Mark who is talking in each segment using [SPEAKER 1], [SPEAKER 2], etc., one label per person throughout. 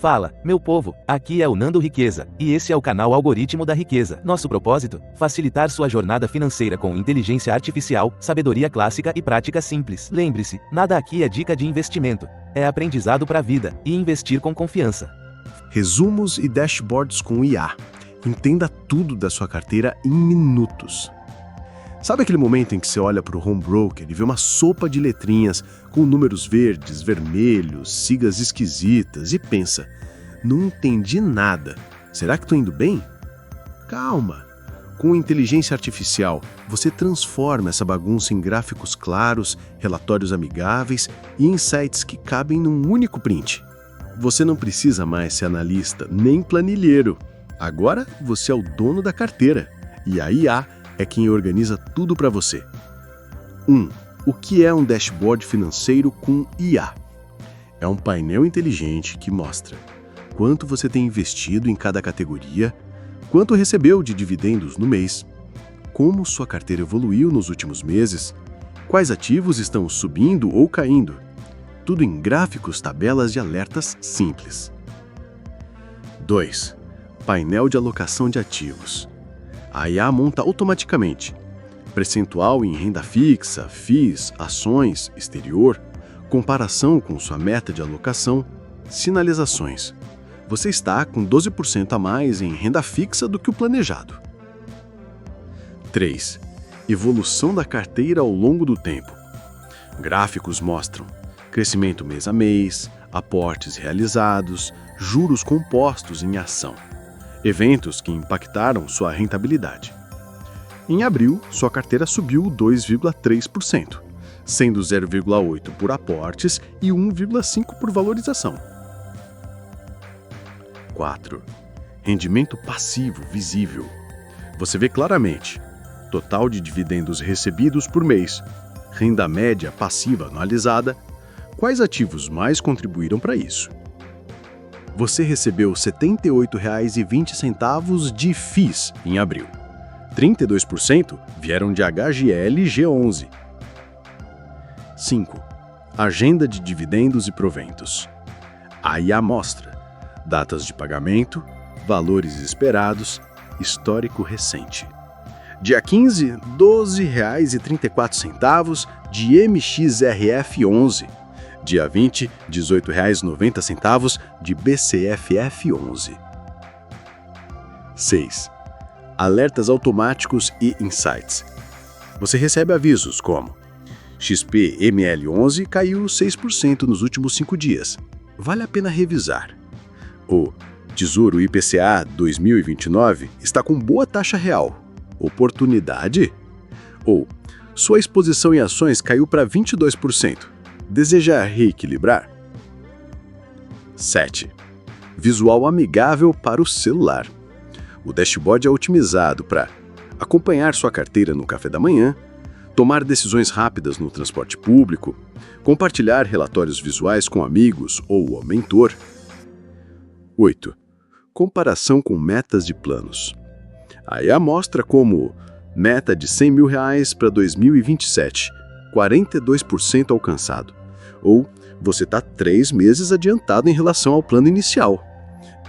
[SPEAKER 1] Fala, meu povo, aqui é o Nando Riqueza, e esse é o canal Algoritmo da Riqueza. Nosso propósito? Facilitar sua jornada financeira com inteligência artificial, sabedoria clássica e práticas simples. Lembre-se, nada aqui é dica de investimento. É aprendizado para a vida, e investir com confiança.
[SPEAKER 2] Resumos e dashboards com IA. Entenda tudo da sua carteira em minutos. Sabe aquele momento em que você olha para o home broker e vê uma sopa de letrinhas com números verdes, vermelhos, siglas esquisitas e pensa, não entendi nada, será que estou indo bem? Calma! Com inteligência artificial, você transforma essa bagunça em gráficos claros, relatórios amigáveis e insights que cabem num único print. Você não precisa mais ser analista nem planilheiro. Agora você é o dono da carteira e a IA é quem organiza tudo para você. 1. O que é um dashboard financeiro com IA? É um painel inteligente que mostra quanto você tem investido em cada categoria, quanto recebeu de dividendos no mês, como sua carteira evoluiu nos últimos meses, quais ativos estão subindo ou caindo. Tudo em gráficos, tabelas e alertas simples. 2. Painel de alocação de ativos. A IA monta automaticamente percentual em renda fixa, FIIs, ações, exterior, comparação com sua meta de alocação, sinalizações. Você está com 12% a mais em renda fixa do que o planejado. 3. Evolução da carteira ao longo do tempo. Gráficos mostram crescimento mês a mês, aportes realizados, juros compostos em ação. Eventos que impactaram sua rentabilidade. Em abril, sua carteira subiu 2,3%, sendo 0,8% por aportes e 1,5% por valorização. 4. Rendimento passivo visível. Você vê claramente total de dividendos recebidos por mês, renda média passiva anualizada, quais ativos mais contribuíram para isso. Você recebeu R$ 78,20 de FIIs em abril. 32% vieram de HGL G11. 5. Agenda de dividendos e proventos. A IA mostra datas de pagamento, valores esperados, histórico recente. Dia 15, R$ 12,34 de MXRF11. Dia 20, R$ 18,90 de BCFF11. 6. Alertas automáticos e insights. Você recebe avisos como XPML11 caiu 6% nos últimos 5 dias. Vale a pena revisar. O Tesouro IPCA 2029 está com boa taxa real. Oportunidade? Ou sua exposição em ações caiu para 22%. Deseja reequilibrar? 7. Visual amigável para o celular. O dashboard é otimizado para acompanhar sua carteira no café da manhã, tomar decisões rápidas no transporte público, compartilhar relatórios visuais com amigos ou o mentor. 8. Comparação com metas de planos. A IA mostra como meta de R$ 100 mil para 2027, 42% alcançado. Ou você está 3 meses adiantado em relação ao plano inicial.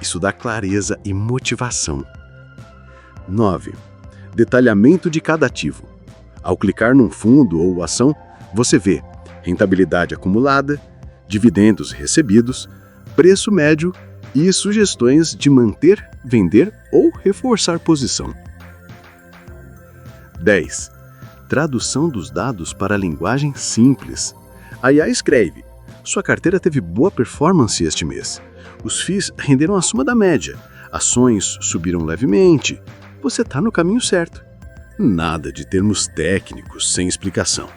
[SPEAKER 2] Isso dá clareza e motivação. 9. Detalhamento de cada ativo. Ao clicar num fundo ou ação, você vê rentabilidade acumulada, dividendos recebidos, preço médio e sugestões de manter, vender ou reforçar posição. 10. Tradução dos dados para linguagem simples. A IA escreve: sua carteira teve boa performance este mês. Os FIIs renderam acima da média. Ações subiram levemente. Você está no caminho certo. Nada de termos técnicos sem explicação.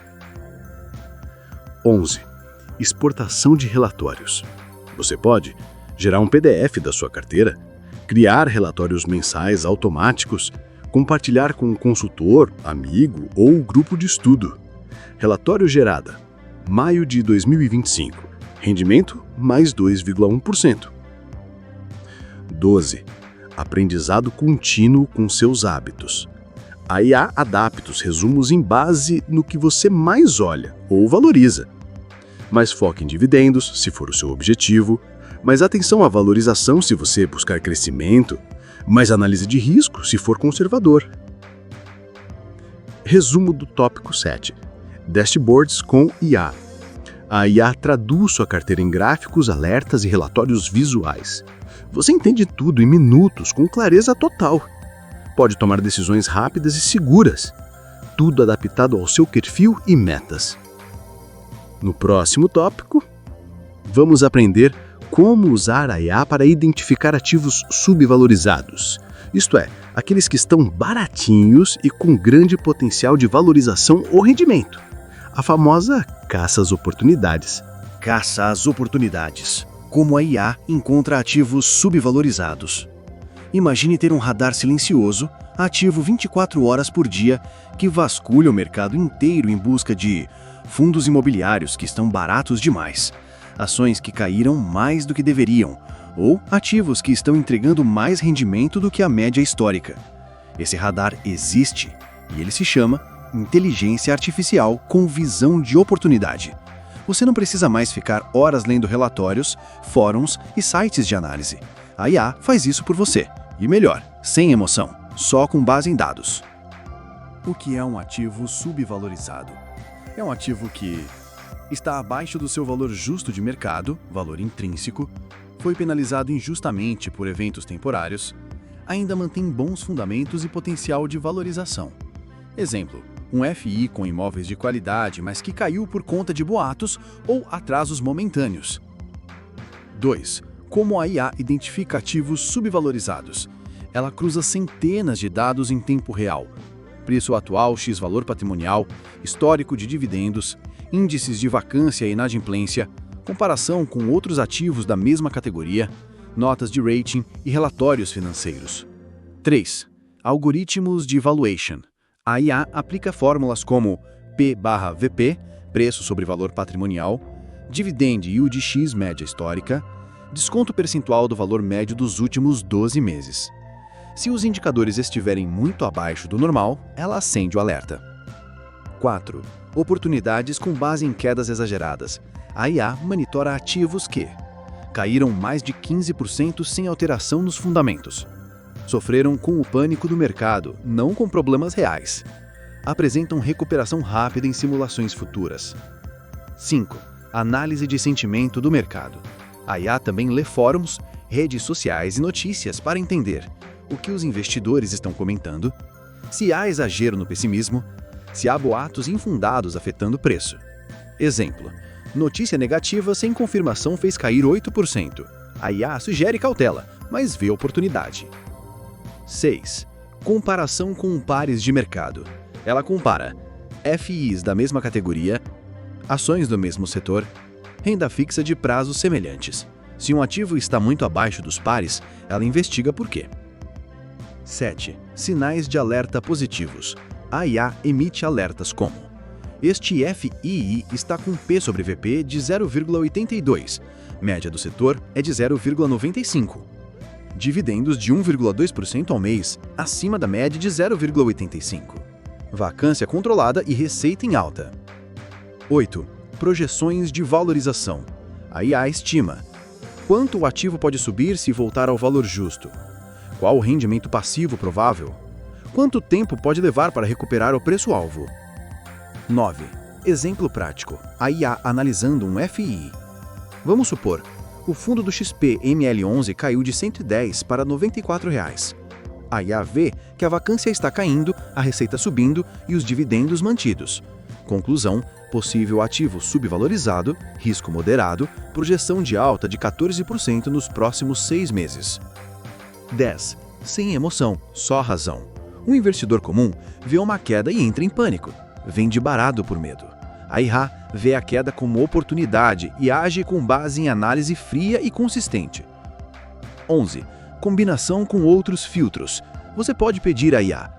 [SPEAKER 2] 11. Exportação de relatórios. Você pode gerar um PDF da sua carteira, criar relatórios mensais automáticos, compartilhar com um consultor, amigo ou grupo de estudo. Relatório gerada. Maio de 2025. Rendimento mais 2,1%. 12. Aprendizado contínuo com seus hábitos. A IA adapta os resumos em base no que você mais olha ou valoriza. Mas foque em dividendos, se for o seu objetivo, Mais atenção à valorização se você buscar crescimento, mais análise de risco se for conservador. Resumo do tópico 7. Dashboards com IA. A IA traduz sua carteira em gráficos, alertas e relatórios visuais. Você entende tudo em minutos, com clareza total. Pode tomar decisões rápidas e seguras. Tudo adaptado ao seu perfil e metas. No próximo tópico, vamos aprender como usar a IA para identificar ativos subvalorizados. Isto é, aqueles que estão baratinhos e com grande potencial de valorização ou rendimento. A famosa caça às oportunidades.
[SPEAKER 3] Caça às oportunidades. Como a IA encontra ativos subvalorizados. Imagine ter um radar silencioso, ativo 24 horas por dia, que vasculha o mercado inteiro em busca de fundos imobiliários que estão baratos demais, ações que caíram mais do que deveriam, ou ativos que estão entregando mais rendimento do que a média histórica. Esse radar existe e ele se chama inteligência artificial com visão de oportunidade. Você não precisa mais ficar horas lendo relatórios, fóruns e sites de análise. A IA faz isso por você. E melhor, sem emoção, só com base em dados. O que é um ativo subvalorizado? É um ativo que está abaixo do seu valor justo de mercado, valor intrínseco, foi penalizado injustamente por eventos temporários, ainda mantém bons fundamentos e potencial de valorização. Exemplo, um FI com imóveis de qualidade, mas que caiu por conta de boatos ou atrasos momentâneos. 2. Como a IA identifica ativos subvalorizados? Ela cruza centenas de dados em tempo real. Preço atual, X-valor patrimonial, histórico de dividendos, índices de vacância e inadimplência, comparação com outros ativos da mesma categoria, notas de rating e relatórios financeiros. 3. Algoritmos de valuation. A IA aplica fórmulas como P/VP, preço sobre valor patrimonial, dividend yield X média histórica, desconto percentual do valor médio dos últimos 12 meses. Se os indicadores estiverem muito abaixo do normal, ela acende o alerta. 4. Oportunidades com base em quedas exageradas. A IA monitora ativos que caíram mais de 15% sem alteração nos fundamentos. Sofreram com o pânico do mercado, não com problemas reais. Apresentam recuperação rápida em simulações futuras. 5. Análise de sentimento do mercado. A IA também lê fóruns, redes sociais e notícias para entender o que os investidores estão comentando, se há exagero no pessimismo, se há boatos infundados afetando o preço. Exemplo, notícia negativa sem confirmação fez cair 8%. A IA sugere cautela, mas vê oportunidade. 6. Comparação com pares de mercado. Ela compara FIs da mesma categoria, ações do mesmo setor, renda fixa de prazos semelhantes. Se um ativo está muito abaixo dos pares, ela investiga por quê. 7. Sinais de alerta positivos. A IA emite alertas como: este FII está com P sobre VP de 0,82, média do setor é de 0,95. Dividendos de 1,2% ao mês, acima da média de 0,85. Vacância controlada e receita em alta. 8. Projeções de valorização. A IA estima quanto o ativo pode subir se voltar ao valor justo. Qual o rendimento passivo provável? Quanto tempo pode levar para recuperar o preço-alvo? 9. Exemplo prático. A IA analisando um FII. Vamos supor, o fundo do XP ML11 caiu de R$ 110 para R$ 94. A IA vê que a vacância está caindo, a receita subindo e os dividendos mantidos. Conclusão: possível ativo subvalorizado, risco moderado, projeção de alta de 14% nos próximos 6 meses. 10. Sem emoção, só razão. Um investidor comum vê uma queda e entra em pânico. Vende barato por medo. A IA vê a queda como oportunidade e age com base em análise fria e consistente. 11. Combinação com outros filtros. Você pode pedir à IA: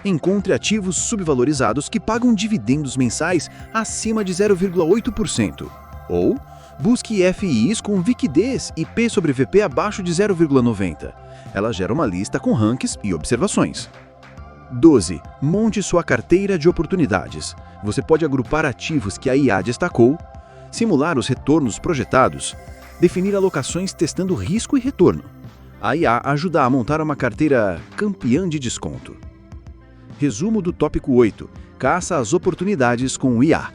[SPEAKER 3] encontre ativos subvalorizados que pagam dividendos mensais acima de 0,8%. Ou busque FIIs com liquidez e P sobre VP abaixo de 0,90. Ela gera uma lista com rankings e observações. 12. Monte sua carteira de oportunidades. Você pode agrupar ativos que a IA destacou, simular os retornos projetados, Definir alocações testando risco e retorno. A IA ajuda a montar uma carteira campeã de desconto. Resumo do tópico 8. Caça as oportunidades com o IA.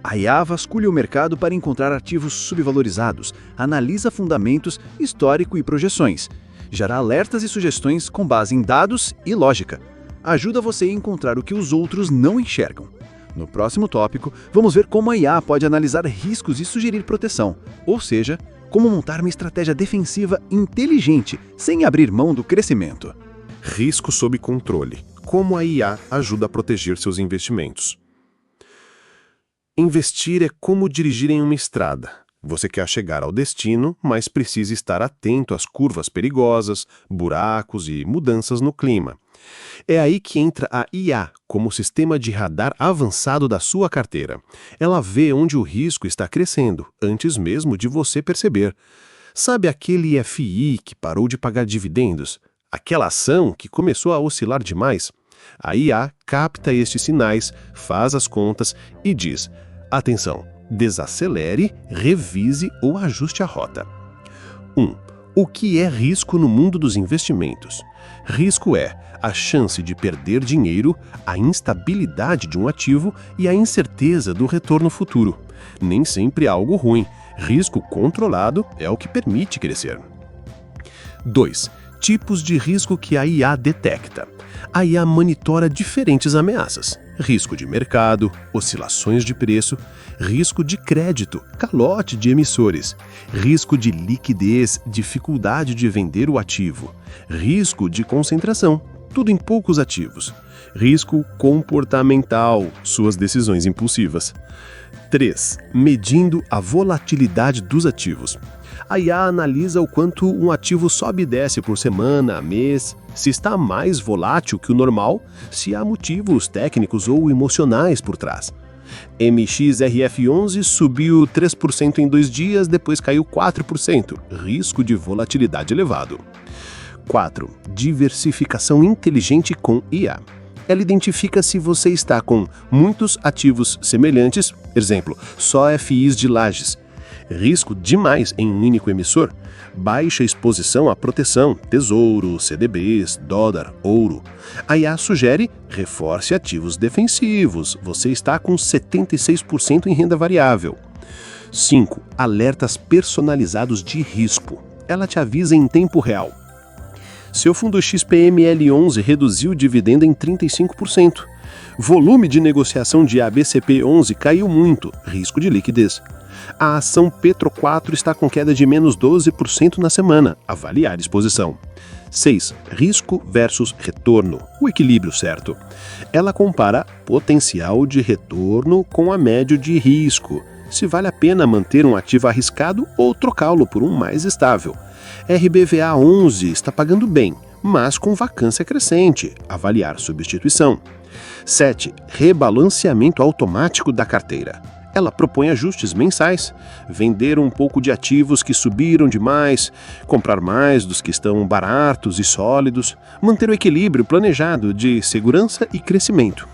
[SPEAKER 3] A IA vasculha o mercado para encontrar ativos subvalorizados, analisa fundamentos, histórico e projeções, gera alertas e sugestões com base em dados e lógica. Ajuda você a encontrar o que os outros não enxergam. No próximo tópico, vamos ver como a IA pode analisar riscos e sugerir proteção, ou seja, como montar uma estratégia defensiva inteligente, sem abrir mão do crescimento.
[SPEAKER 2] Risco sob controle. Como a IA ajuda a proteger seus investimentos. Investir é como dirigir em uma estrada. Você quer chegar ao destino, mas precisa estar atento às curvas perigosas, buracos e mudanças no clima. É aí que entra a IA, como sistema de radar avançado da sua carteira. Ela vê onde o risco está crescendo, antes mesmo de você perceber. Sabe aquele FI que parou de pagar dividendos? Aquela ação que começou a oscilar demais? A IA capta estes sinais, faz as contas e diz: atenção, desacelere, revise ou ajuste a rota. 1. O que é risco no mundo dos investimentos? Risco é a chance de perder dinheiro, a instabilidade de um ativo e a incerteza do retorno futuro. Nem sempre é algo ruim. Risco controlado é o que permite crescer. 2. Tipos de risco que a IA detecta. A IA monitora diferentes ameaças: risco de mercado, oscilações de preço, risco de crédito, calote de emissores, risco de liquidez, dificuldade de vender o ativo, risco de concentração, tudo em poucos ativos, risco comportamental, suas decisões impulsivas. 3. Medindo a volatilidade dos ativos. A IA analisa o quanto um ativo sobe e desce por semana, mês, se está mais volátil que o normal, se há motivos técnicos ou emocionais por trás. MXRF11 subiu 3% em 2 dias, depois caiu 4%, risco de volatilidade elevado. 4. Diversificação inteligente com IA. Ela identifica se você está com muitos ativos semelhantes, exemplo, só FIs de lajes, risco demais em um único emissor, baixa exposição à proteção, tesouro, CDBs, dólar, ouro. A IA sugere: reforce ativos defensivos, você está com 76% em renda variável. 5. Alertas personalizados de risco. Ela te avisa em tempo real: seu fundo XPML11 reduziu o dividendo em 35%. Volume de negociação de ABCP11 caiu muito, risco de liquidez. A ação Petro 4 está com queda de menos 12% na semana, avaliar exposição. 6. Risco versus retorno, o equilíbrio certo. Ela compara potencial de retorno com a média de risco, se vale a pena manter um ativo arriscado ou trocá-lo por um mais estável. RBVA 11 está pagando bem, mas com vacância crescente, avaliar substituição. 7. Rebalanceamento automático da carteira. Ela propõe ajustes mensais, vender um pouco de ativos que subiram demais, comprar mais dos que estão baratos e sólidos, manter o equilíbrio planejado de segurança e crescimento.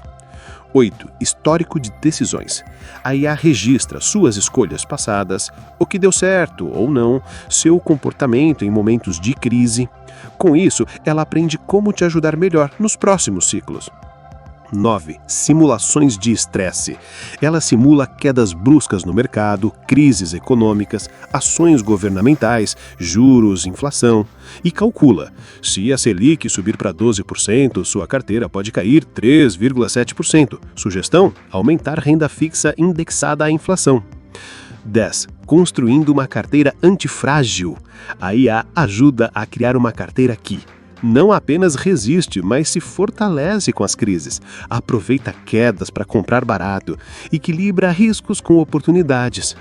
[SPEAKER 2] 8. Histórico de decisões. A IA registra suas escolhas passadas, o que deu certo ou não, seu comportamento em momentos de crise. Com isso, ela aprende como te ajudar melhor nos próximos ciclos. 9. Simulações de estresse. Ela simula quedas bruscas no mercado, crises econômicas, ações governamentais, juros, inflação e calcula: se a Selic subir para 12%, sua carteira pode cair 3,7%. Sugestão: aumentar renda fixa indexada à inflação. 10. Construindo uma carteira antifrágil. A IA ajuda a criar uma carteira que não apenas resiste, mas se fortalece com as crises, aproveita quedas para comprar barato, equilibra riscos com oportunidades.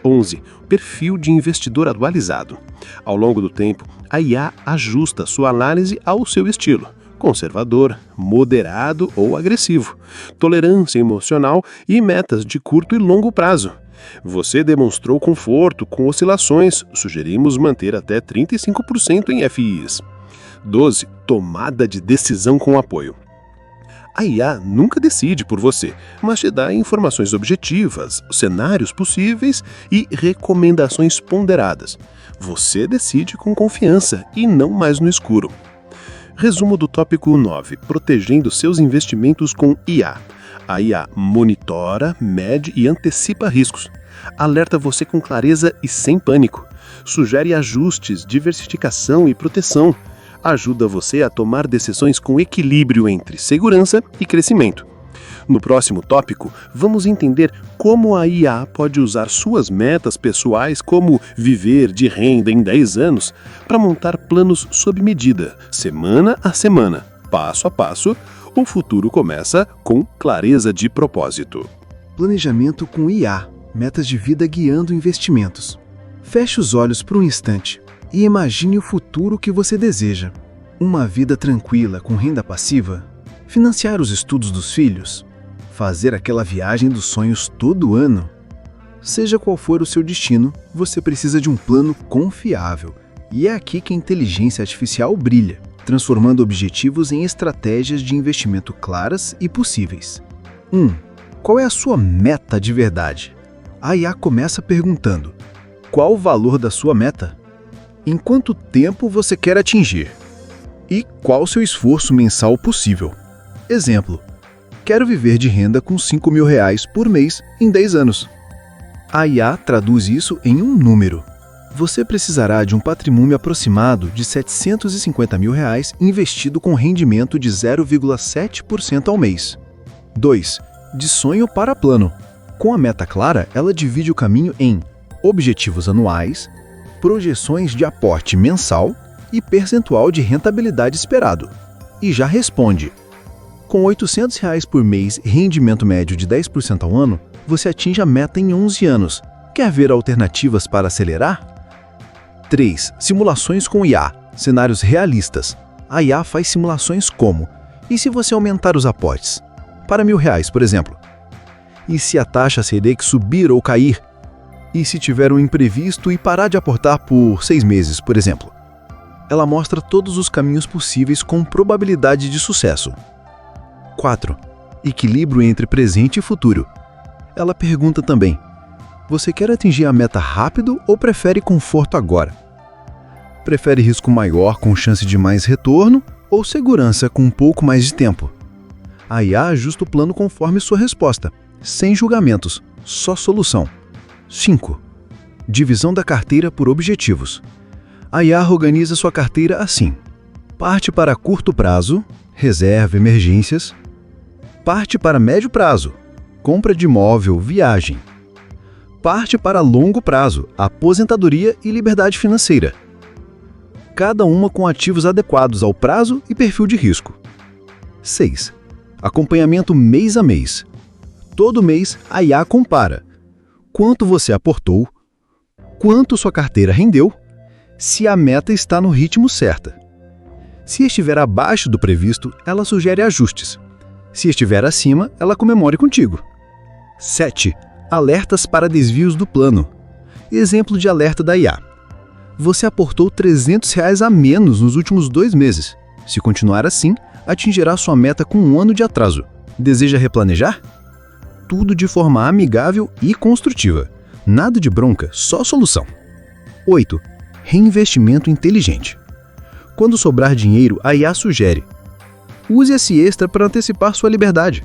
[SPEAKER 2] 11. Perfil de investidor atualizado. Ao longo do tempo, a IA ajusta sua análise ao seu estilo: conservador, moderado ou agressivo, tolerância emocional e metas de curto e longo prazo. Você demonstrou conforto com oscilações, sugerimos manter até 35% em FIs. 12. Tomada de decisão com apoio. A IA nunca decide por você, mas te dá informações objetivas, cenários possíveis e recomendações ponderadas. Você decide com confiança e não mais no escuro. Resumo do tópico 9. Protegendo seus investimentos com IA. A IA monitora, mede e antecipa riscos. Alerta você com clareza e sem pânico. Sugere ajustes, diversificação e proteção. Ajuda você a tomar decisões com equilíbrio entre segurança e crescimento. No próximo tópico, vamos entender como a IA pode usar suas metas pessoais, como viver de renda em 10 anos, para montar planos sob medida, semana a semana, passo a passo. O futuro começa com clareza de propósito.
[SPEAKER 3] Planejamento com IA, metas de vida guiando investimentos. Feche os olhos por um instante e imagine o futuro que você deseja. Uma vida tranquila com renda passiva, financiar os estudos dos filhos, fazer aquela viagem dos sonhos todo ano. Seja qual for o seu destino, você precisa de um plano confiável. E é aqui que a inteligência artificial brilha, transformando objetivos em estratégias de investimento claras e possíveis. 1. Qual é a sua meta de verdade? A IA começa perguntando: qual o valor da sua meta? Em quanto tempo você quer atingir? E qual o seu esforço mensal possível? Exemplo: quero viver de renda com R$5.000 por mês em 10 anos. A IA traduz isso em um número. Você precisará de um patrimônio aproximado de R$750.000 investido com rendimento de 0,7% ao mês. 2. De sonho para plano. Com a meta clara, ela divide o caminho em objetivos anuais, projeções de aporte mensal e percentual de rentabilidade esperado. E já responde: com R$800 por mês e rendimento médio de 10% ao ano, você atinge a meta em 11 anos. Quer ver alternativas para acelerar? 3. Simulações com IA. Cenários realistas. A IA faz simulações como: e se você aumentar os aportes? Para R$1.000, por exemplo. E se a taxa Selic subir ou cair? E se tiver um imprevisto e parar de aportar por 6 meses, por exemplo? Ela mostra todos os caminhos possíveis com probabilidade de sucesso. 4. Equilíbrio entre presente e futuro. Ela pergunta também: você quer atingir a meta rápido ou prefere conforto agora? Prefere risco maior com chance de mais retorno ou segurança com um pouco mais de tempo? A IA ajusta o plano conforme sua resposta, sem julgamentos, só solução. 5. Divisão da carteira por objetivos. A IA organiza sua carteira assim: parte para curto prazo, reserva, emergências; parte para médio prazo, compra de imóvel, viagem; parte para longo prazo, aposentadoria e liberdade financeira. Cada uma com ativos adequados ao prazo e perfil de risco. 6. Acompanhamento mês a mês. Todo mês a IA compara quanto você aportou, quanto sua carteira rendeu, se a meta está no ritmo certo. Se estiver abaixo do previsto, ela sugere ajustes. Se estiver acima, ela comemore contigo. 7. Alertas para desvios do plano. Exemplo de alerta da IA: você aportou R$300 a menos nos últimos 2 meses. Se continuar assim, atingirá sua meta com 1 ano de atraso. Deseja replanejar? Tudo de forma amigável e construtiva. Nada de bronca, só solução. 8. Reinvestimento inteligente. Quando sobrar dinheiro, a IA sugere: use esse extra para antecipar sua liberdade.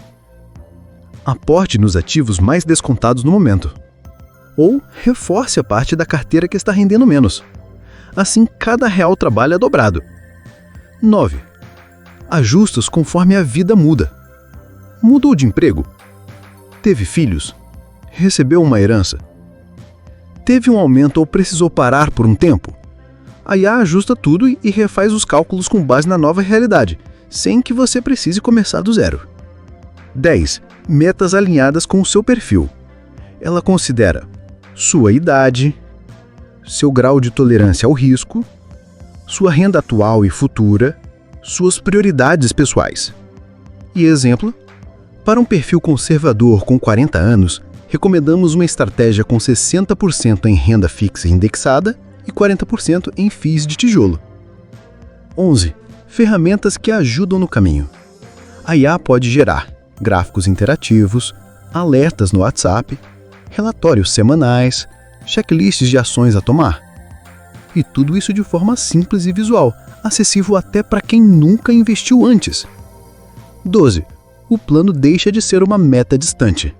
[SPEAKER 3] Aporte nos ativos mais descontados no momento. Ou reforce a parte da carteira que está rendendo menos. Assim, cada real trabalha dobrado. 9. Ajustos conforme a vida muda. Mudou de emprego? Teve filhos? Recebeu uma herança? Teve um aumento ou precisou parar por um tempo? A IA ajusta tudo e refaz os cálculos com base na nova realidade, sem que você precise começar do zero. 10. Metas alinhadas com o seu perfil. Ela considera sua idade, seu grau de tolerância ao risco, sua renda atual e futura, suas prioridades pessoais. E exemplo: para um perfil conservador com 40 anos, recomendamos uma estratégia com 60% em renda fixa indexada e 40% em FIIs de tijolo. 11. Ferramentas que ajudam no caminho. A IA pode gerar gráficos interativos, alertas no WhatsApp, relatórios semanais, checklists de ações a tomar. E tudo isso de forma simples e visual, acessível até para quem nunca investiu antes. 12. O plano deixa de ser uma meta distante.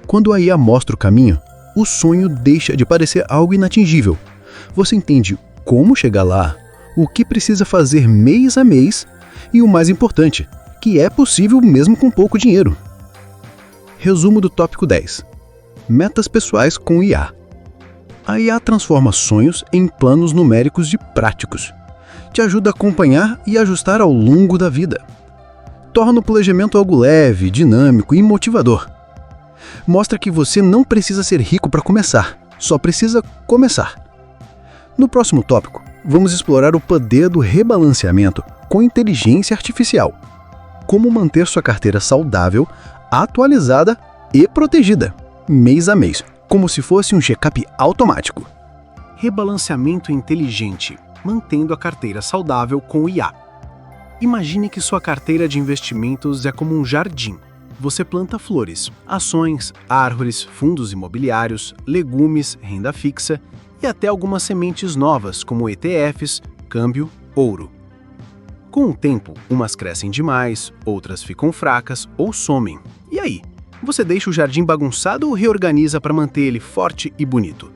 [SPEAKER 3] Quando a IA mostra o caminho, o sonho deixa de parecer algo inatingível. Você entende como chegar lá, o que precisa fazer mês a mês e, o mais importante, que é possível mesmo com pouco dinheiro. Resumo do tópico 10. Metas pessoais com IA. A IA transforma sonhos em planos numéricos e práticos. Te ajuda a acompanhar e ajustar ao longo da vida. Torna o planejamento algo leve, dinâmico e motivador. Mostra que você não precisa ser rico para começar, só precisa começar. No próximo tópico, vamos explorar o poder do rebalanceamento com inteligência artificial. Como manter sua carteira saudável, atualizada e protegida, mês a mês, como se fosse um check-up automático.
[SPEAKER 2] Rebalanceamento inteligente, mantendo a carteira saudável com IA. Imagine que sua carteira de investimentos é como um jardim. Você planta flores, ações, árvores, fundos imobiliários, legumes, renda fixa e até algumas sementes novas, como ETFs, câmbio, ouro. Com o tempo, umas crescem demais, outras ficam fracas ou somem. E aí? Você deixa o jardim bagunçado ou reorganiza para manter ele forte e bonito?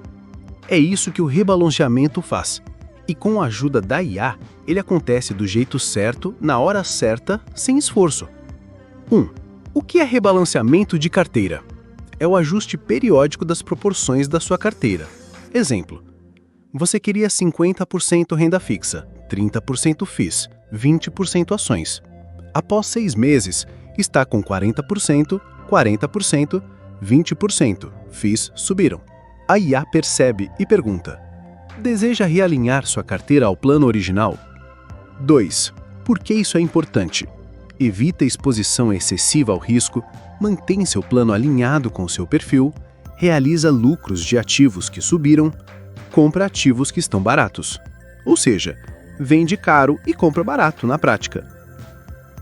[SPEAKER 2] É isso que o rebalanceamento faz. E com a ajuda da IA, ele acontece do jeito certo, na hora certa, sem esforço. 1. O que é rebalanceamento de carteira? É o ajuste periódico das proporções da sua carteira. Exemplo: você queria 50% renda fixa, 30% FIIs, 20% ações. Após 6 meses, está com 40%, 40%, 20%. FIIs subiram. A IA percebe e pergunta: deseja realinhar sua carteira ao plano original? 2. Por que isso é importante? Evita exposição excessiva ao risco, mantém seu plano alinhado com seu perfil, realiza lucros de ativos que subiram, compra ativos que estão baratos. Ou seja, vende caro e compra barato na prática.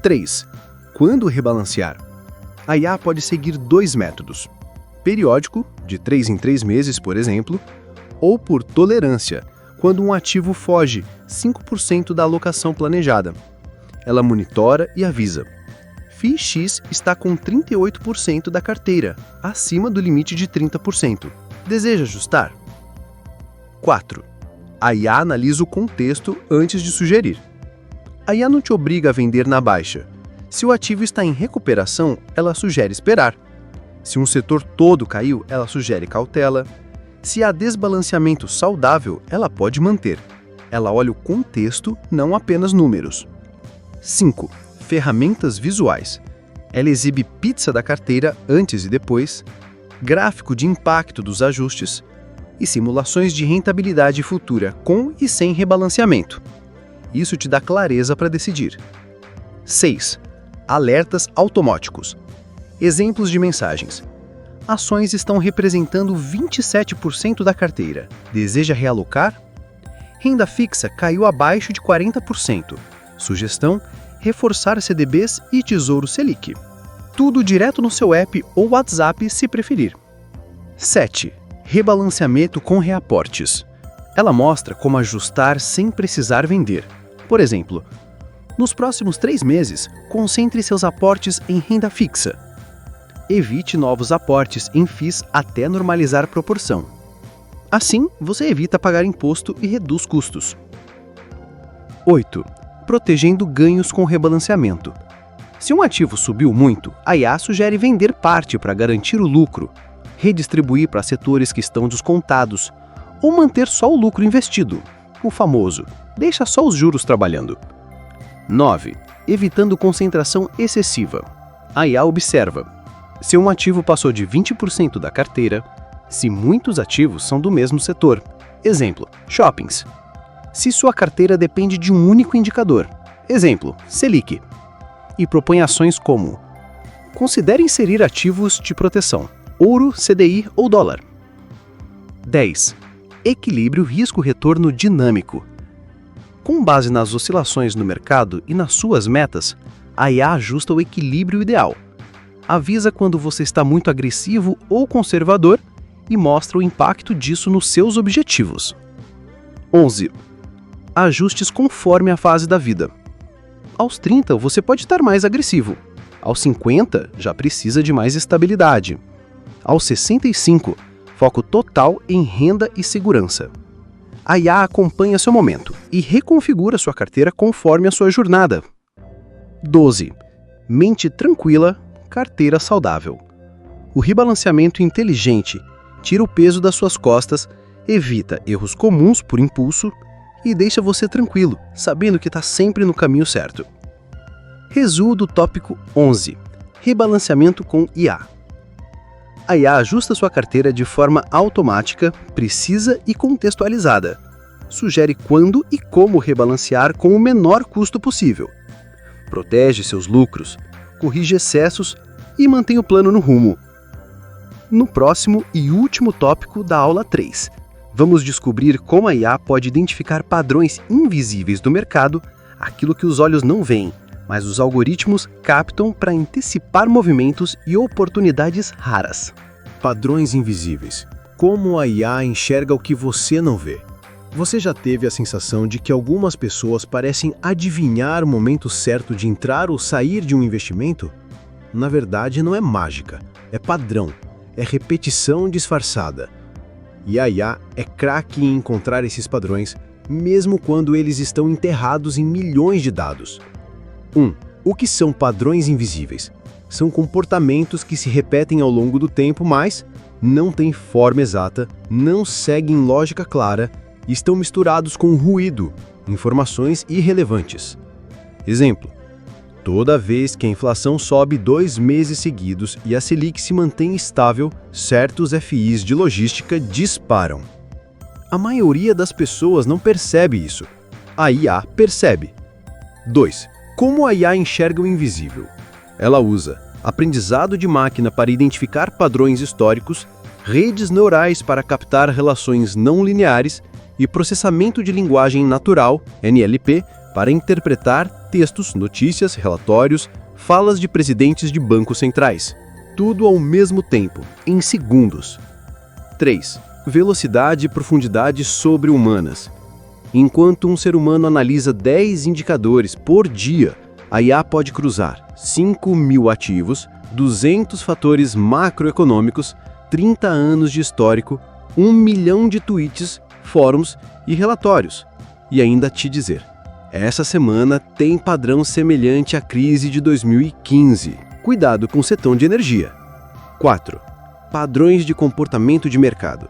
[SPEAKER 2] 3. Quando rebalancear? A IA pode seguir 2 métodos: periódico, de 3 em 3 meses, por exemplo, ou por tolerância, quando um ativo foge 5% da alocação planejada. Ela monitora e avisa: FII X está com 38% da carteira, acima do limite de 30%. Deseja ajustar? 4. A IA analisa o contexto antes de sugerir. A IA não te obriga a vender na baixa. Se o ativo está em recuperação, ela sugere esperar. Se um setor todo caiu, ela sugere cautela. Se há desbalanceamento saudável, ela pode manter. Ela olha o contexto, não apenas números. 5. Ferramentas visuais. Ela exibe pizza da carteira antes e depois, gráfico de impacto dos ajustes e simulações de rentabilidade futura com e sem rebalanceamento. Isso te dá clareza para decidir. 6. Alertas automáticos. Exemplos de mensagens. Ações estão representando 27% da carteira. Deseja realocar? Renda fixa caiu abaixo de 40%. Sugestão: reforçar CDBs e Tesouro Selic. Tudo direto no seu app ou WhatsApp se preferir. 7. Rebalanceamento com reaportes. Ela mostra como ajustar sem precisar vender. Por exemplo, nos próximos 3 meses, concentre seus aportes em renda fixa. Evite novos aportes em FIIs até normalizar a proporção. Assim, você evita pagar imposto e reduz custos. 8. Protegendo ganhos com rebalanceamento. Se um ativo subiu muito, a IA sugere vender parte para garantir o lucro, redistribuir para setores que estão descontados, ou manter só o lucro investido, o famoso deixa só os juros trabalhando. 9. Evitando concentração excessiva. A IA observa: se um ativo passou de 20% da carteira, se muitos ativos são do mesmo setor. Exemplo: shoppings. Se sua carteira depende de um único indicador. Exemplo: Selic. E propõe ações como: considere inserir ativos de proteção, ouro, CDI ou dólar. 10. Equilíbrio risco-retorno dinâmico. Com base nas oscilações no mercado e nas suas metas,
[SPEAKER 3] a IA ajusta o equilíbrio ideal. Avisa quando você está muito agressivo ou conservador e mostra o impacto disso nos seus objetivos. 11. Ajustes conforme a fase da vida. Aos 30, você pode estar mais agressivo. Aos 50, já precisa de mais estabilidade. Aos 65, foco total em renda e segurança. A IA acompanha seu momento e reconfigura sua carteira conforme a sua jornada. 12. Mente tranquila, carteira saudável. O rebalanceamento inteligente tira o peso das suas costas, evita erros comuns por impulso e deixa você tranquilo, sabendo que está sempre no caminho certo. Resumo do tópico 11. Rebalanceamento com IA. A IA ajusta sua carteira de forma automática, precisa e contextualizada. Sugere quando e como rebalancear com o menor custo possível. Protege seus lucros, corrige excessos e mantém o plano no rumo. No próximo e último tópico da aula 3, vamos descobrir como a IA pode identificar padrões invisíveis do mercado, aquilo que os olhos não veem, mas os algoritmos captam para antecipar movimentos e oportunidades raras.
[SPEAKER 2] Padrões invisíveis. Como a IA enxerga o que você não vê? Você já teve a sensação de que algumas pessoas parecem adivinhar o momento certo de entrar ou sair de um investimento? Na verdade, não é mágica, é padrão, é repetição disfarçada. E a IA é craque em encontrar esses padrões, mesmo quando eles estão enterrados em milhões de dados. 1. O que são padrões invisíveis? São comportamentos que se repetem ao longo do tempo, mas não têm forma exata, não seguem lógica clara e estão misturados com ruído, informações irrelevantes. Exemplo: toda vez que a inflação sobe 2 meses seguidos e a Selic se mantém estável, certos FIs de logística disparam. A maioria das pessoas não percebe isso. A IA percebe. 2. Como a IA enxerga o invisível? Ela usa aprendizado de máquina para identificar padrões históricos, redes neurais para captar relações não lineares e processamento de linguagem natural, NLP, para interpretar textos, notícias, relatórios, falas de presidentes de bancos centrais. Tudo ao mesmo tempo, em segundos. 3. Velocidade e profundidade sobre-humanas. Enquanto um ser humano analisa 10 indicadores por dia, a IA pode cruzar 5.000 ativos, 200 fatores macroeconômicos, 30 anos de histórico, 1 milhão de tweets, fóruns e relatórios. E ainda te dizer, essa semana tem padrão semelhante à crise de 2015. Cuidado com o setão de energia. 4. Padrões de comportamento de mercado.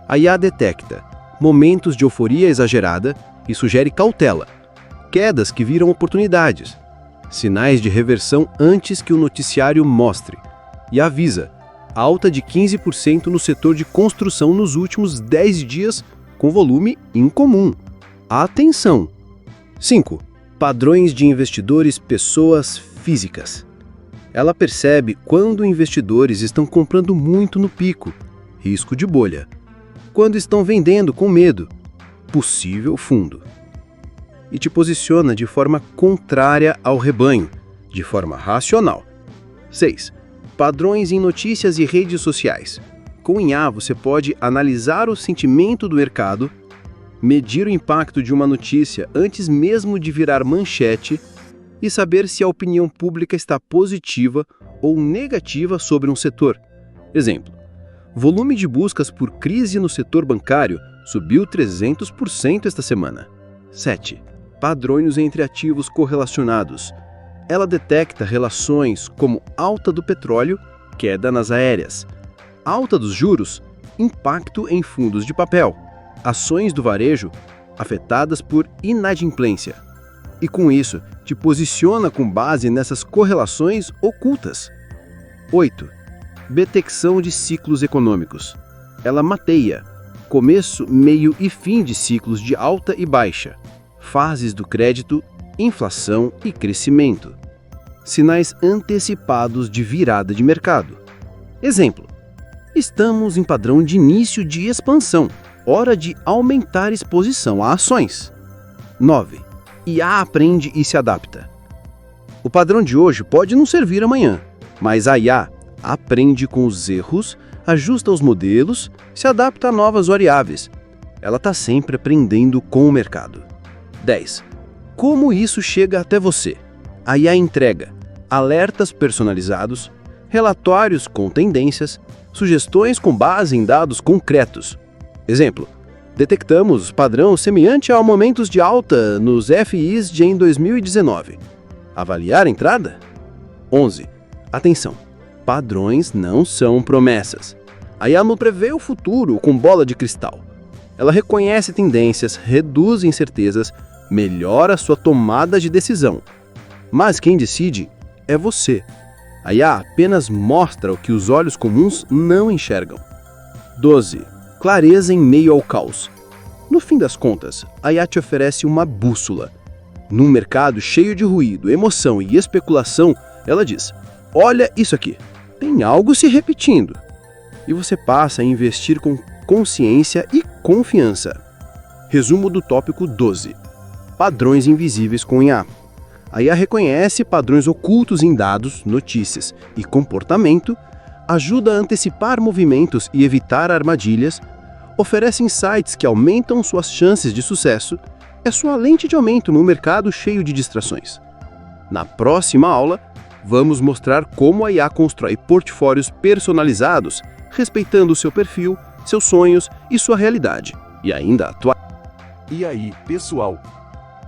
[SPEAKER 2] A IA detecta momentos de euforia exagerada e sugere cautela, quedas que viram oportunidades, sinais de reversão antes que o noticiário mostre, e avisa alta de 15% no setor de construção nos últimos 10 dias com volume incomum. Atenção! 5. Padrões de investidores pessoas físicas. Ela percebe quando investidores estão comprando muito no pico, risco de bolha, quando estão vendendo com medo, possível fundo. E te posiciona de forma contrária ao rebanho, de forma racional. 6. Padrões em notícias e redes sociais. Com IA, você pode analisar o sentimento do mercado, medir o impacto de uma notícia antes mesmo de virar manchete e saber se a opinião pública está positiva ou negativa sobre um setor. Exemplo: volume de buscas por crise no setor bancário subiu 300% esta semana. 7. Padrões entre ativos correlacionados. Ela detecta relações como alta do petróleo, queda nas aéreas, alta dos juros, impacto em fundos de papel, ações do varejo afetadas por inadimplência. E com isso, te posiciona com base nessas correlações ocultas. 8. Detecção de ciclos econômicos. Ela mapeia começo, meio e fim de ciclos de alta e baixa, fases do crédito, inflação e crescimento. Sinais antecipados de virada de mercado. Exemplo: estamos em padrão de início de expansão, hora de aumentar exposição a ações. 9. IA aprende e se adapta.
[SPEAKER 3] O padrão de hoje pode não servir amanhã, mas a IA aprende com os erros, ajusta os modelos, se adapta a novas variáveis. Ela está sempre aprendendo com o mercado. 10. Como isso chega até você? A IA entrega alertas personalizados, relatórios com tendências, sugestões com base em dados concretos. Exemplo: detectamos padrão semelhante a momentos de alta nos FIs em 2019. Avaliar a entrada? 11. Atenção! Padrões não são promessas. A IA não prevê o futuro com bola de cristal. Ela reconhece tendências, reduz incertezas, melhora sua tomada de decisão. Mas quem decide é você. A IA apenas mostra o que os olhos comuns não enxergam. 12. Clareza em meio ao caos. No fim das contas, a IA te oferece uma bússola. Num mercado cheio de ruído, emoção e especulação, ela diz: olha isso aqui, tem algo se repetindo. E você passa a investir com consciência e confiança. Resumo do tópico 12. Padrões invisíveis com IA. A IA reconhece padrões ocultos em dados, notícias e comportamento, ajuda a antecipar movimentos e evitar armadilhas, oferece insights que aumentam suas chances de sucesso, é sua lente de aumento no mercado cheio de distrações. Na próxima aula, vamos mostrar como a IA constrói portfólios personalizados, respeitando seu perfil, seus sonhos e sua realidade, e ainda atuar.
[SPEAKER 1] E aí, pessoal?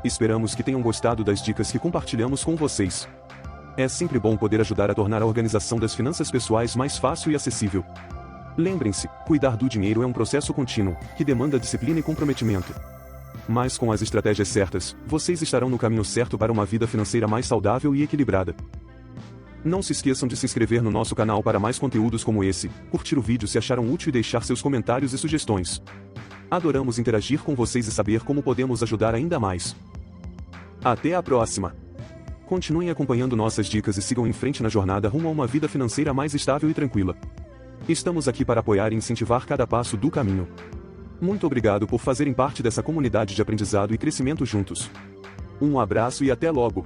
[SPEAKER 1] Esperamos que tenham gostado das dicas que compartilhamos com vocês. É sempre bom poder ajudar a tornar a organização das finanças pessoais mais fácil e acessível. Lembrem-se, cuidar do dinheiro é um processo contínuo, que demanda disciplina e comprometimento. Mas com as estratégias certas, vocês estarão no caminho certo para uma vida financeira mais saudável e equilibrada. Não se esqueçam de se inscrever no nosso canal para mais conteúdos como esse, curtir o vídeo se acharam útil e deixar seus comentários e sugestões. Adoramos interagir com vocês e saber como podemos ajudar ainda mais. Até a próxima! Continuem acompanhando nossas dicas e sigam em frente na jornada rumo a uma vida financeira mais estável e tranquila. Estamos aqui para apoiar e incentivar cada passo do caminho. Muito obrigado por fazerem parte dessa comunidade de aprendizado e crescimento juntos. Um abraço e até logo!